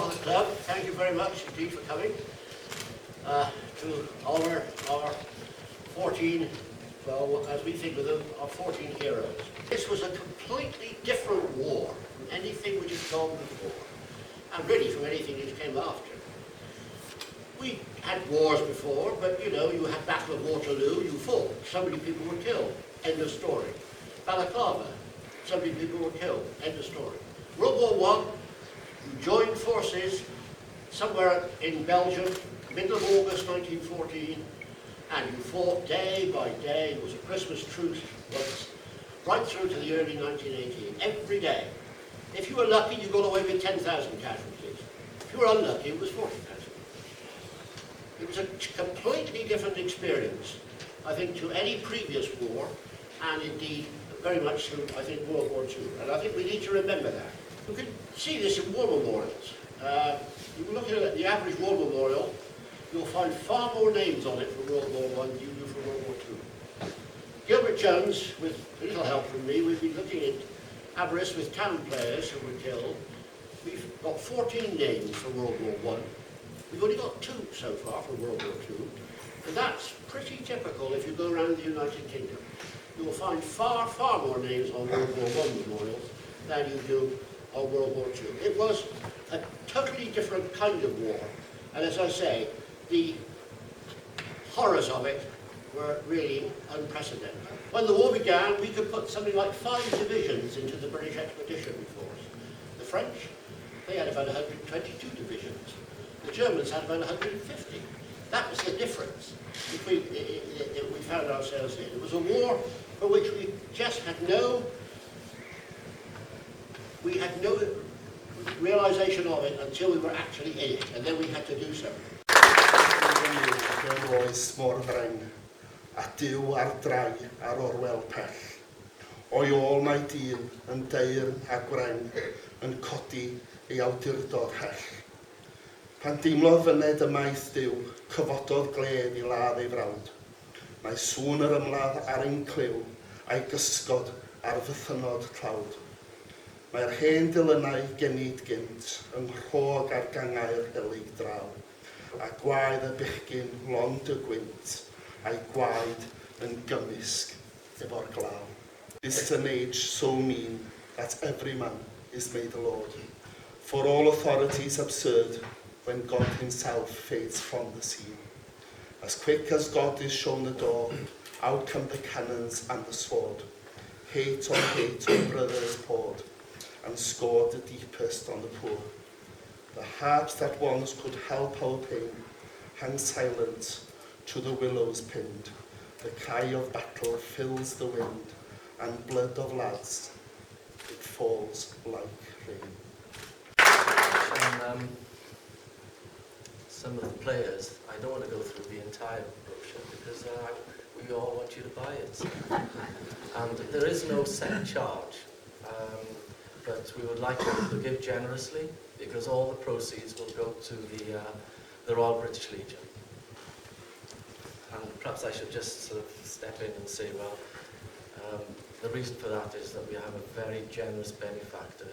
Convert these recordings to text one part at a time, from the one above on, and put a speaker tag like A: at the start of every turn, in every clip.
A: of the club, thank you very much indeed for coming to honour our 14, well, as we think of them, our 14 heroes. This was a completely different war from anything which has gone before, and really from anything which came after. We had wars before, but you know, you had Battle of Waterloo, you fought, so many people were killed, end of story. Balaclava, so many people were killed, end of story. World War I, you joined forces somewhere in Belgium, middle of August 1914, and you fought day by day. It was a Christmas truce once, right through to the early 1918, every day. If you were lucky, you got away with 10,000 casualties. If you were unlucky, it was 40,000. It was a completely different experience, I think, to any previous war, and indeed very much to, I think, World War II. And I think we need to remember that. You can see this in war memorials. You look at the average war memorial, you'll find far more names on it for World War I than you do for World War II. Gilbert Jones, with a little help from me, we've been looking at Aberystwyth Town players who were killed. We've got 14 names for World War I. We've only got 2 so far for World War II. And that's pretty typical if you go around the United Kingdom. You will find far, far more names on World War I memorials than you do on World War II. It was a totally different kind of war. And as I say, the horrors of it were really unprecedented. When the war began, we could put something like 5 divisions into the British Expeditionary Force. The French, they had about 122 divisions. The Germans had about 150. That was the difference we found ourselves in. It was a war for which we just had no realisation of it until we were actually in it, and then we had to do something.
B: Oes mor ddreng, a diw ar drai ar orwel pell. O'i ôl mae dyn yn deyrn a gwreng yn codi ei awdurdod hell. Pan deimlodd fyned y maith diw, cyfododd gled i ladd ei frawd. Mae sŵn yr ymladd ar ein cliw a'i gysgod ar fythynod tlawd. Mae'r hen dilynau genid gynt yng nghrog ar gangau'r helig draw, a gwaed y bychgyn lond y gwynt, a'i gwaed yn gymysg efo'r glaw. This an age so mean that every man is made a lord, for all authorities absurd when God himself fades from the scene. As quick as God is shown the door, out come the cannons and the sword. Hate on brothers poured, and scored the deepest on the poor. The heart that once could help our pain hangs silent to the willows pinned. The cry of battle fills the wind, and blood of lads, it falls like rain.
C: And, some of the players, I don't want to go through the entire brochure because we all want you to buy it. And there is no set charge. But we would like you to give generously because all the proceeds will go to the Royal British Legion. And perhaps I should just sort of step in and say, well, the reason for that is that we have a very generous benefactor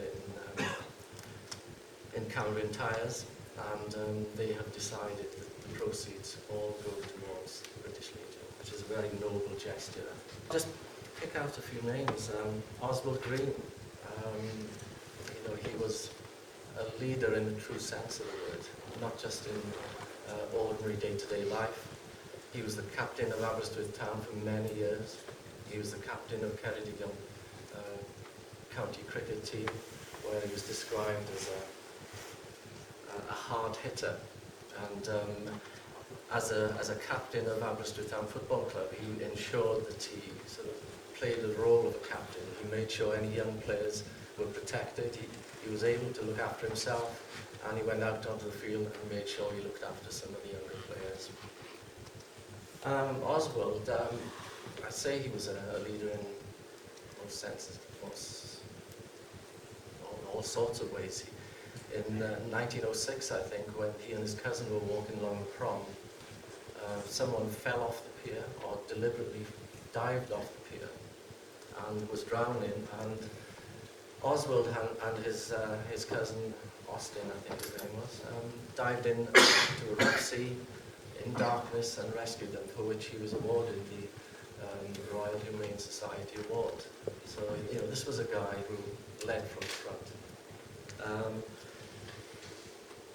C: in Cambrian Tyres, and they have decided that the proceeds all go towards the British Legion, which is a very noble gesture. Just pick out a few names. Oswald Green. You know, he was a leader in the true sense of the word, not just in ordinary day-to-day life. He was the captain of Aberystwyth Town for many years. He was the captain of Ceredigion county cricket team, where he was described as a hard hitter. And as a captain of Aberystwyth Town Football Club, he ensured that he sort of played the role of a captain. He made sure any young players were protected. He was able to look after himself, and he went out onto the field and made sure he looked after some of the younger players. Oswald, I'd say he was a leader in most senses, all sorts of ways. In 1906, I think, when he and his cousin were walking along the prom, someone fell off the pier or deliberately dived off the pier and was drowning, and Oswald and his cousin Austin, I think his name was, dived into a rough sea in darkness and rescued them, for which he was awarded the Royal Humane Society Award. So, you know, this was a guy who led from the front.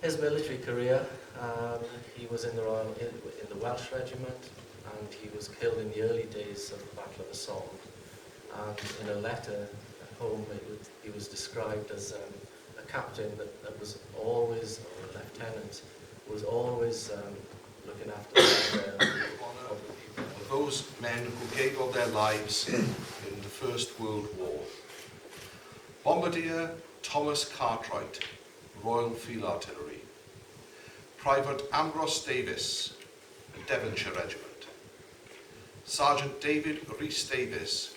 C: His military career, he was in the Welsh Regiment, and he was killed in the early days of the Battle of the Somme. And in a letter home, he was described as a captain that was always, or a lieutenant, was always looking after the welfare of the people.
D: Those men who gave of their lives in the First World War. Bombardier Thomas Cartwright, Royal Field Artillery. Private Ambrose Davis, Devonshire Regiment. Sergeant David Rhys Davis,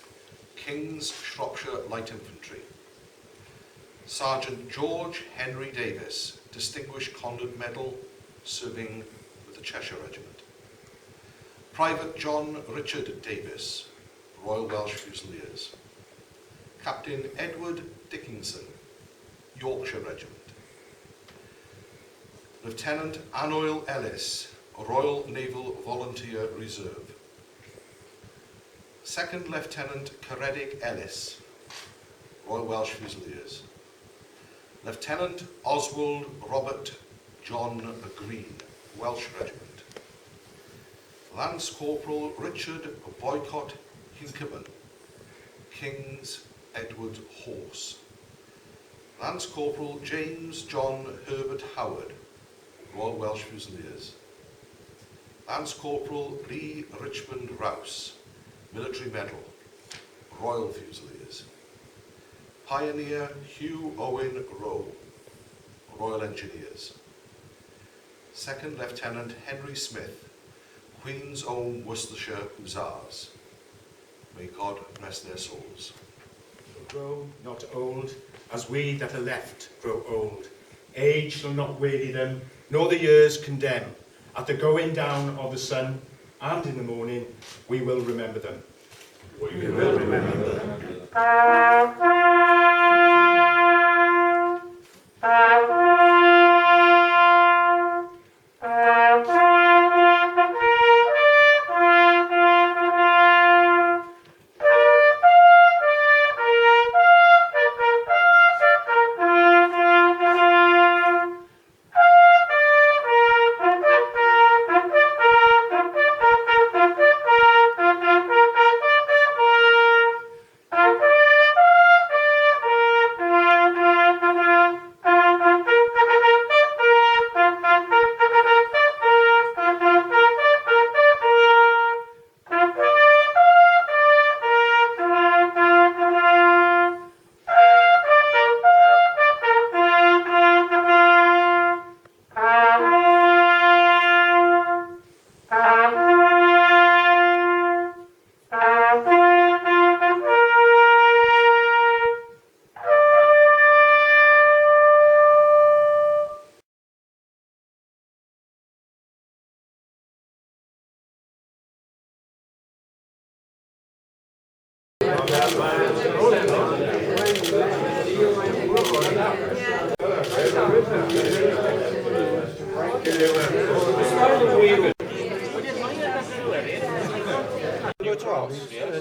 D: King's Shropshire Light Infantry. Sergeant George Henry Davis, Distinguished Condor Medal, serving with the Cheshire Regiment. Private John Richard Davis, Royal Welsh Fusiliers. Captain Edward Dickinson, Yorkshire Regiment. Lieutenant Anoil Ellis, Royal Naval Volunteer Reserve. Second Lieutenant Caredig Ellis, Royal Welsh Fusiliers. Lieutenant Oswald Robert John Green, Welsh Regiment. Lance Corporal Richard Boycott Hinkerman, King's Edward Horse. Lance Corporal James John Herbert Howard, Royal Welsh Fusiliers. Lance Corporal Lee Richmond Rouse, Military Medal, Royal Fusiliers. Pioneer Hugh Owen Rowe, Royal Engineers. Second Lieutenant Henry Smith, Queen's Own Worcestershire Hussars. May God rest their souls.
E: Grow not old, as we that are left grow old. Age shall not weary them, nor the years condemn. At the going down of the sun, and in the morning, we will remember them. We will remember them.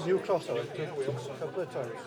F: New cross, couple of times.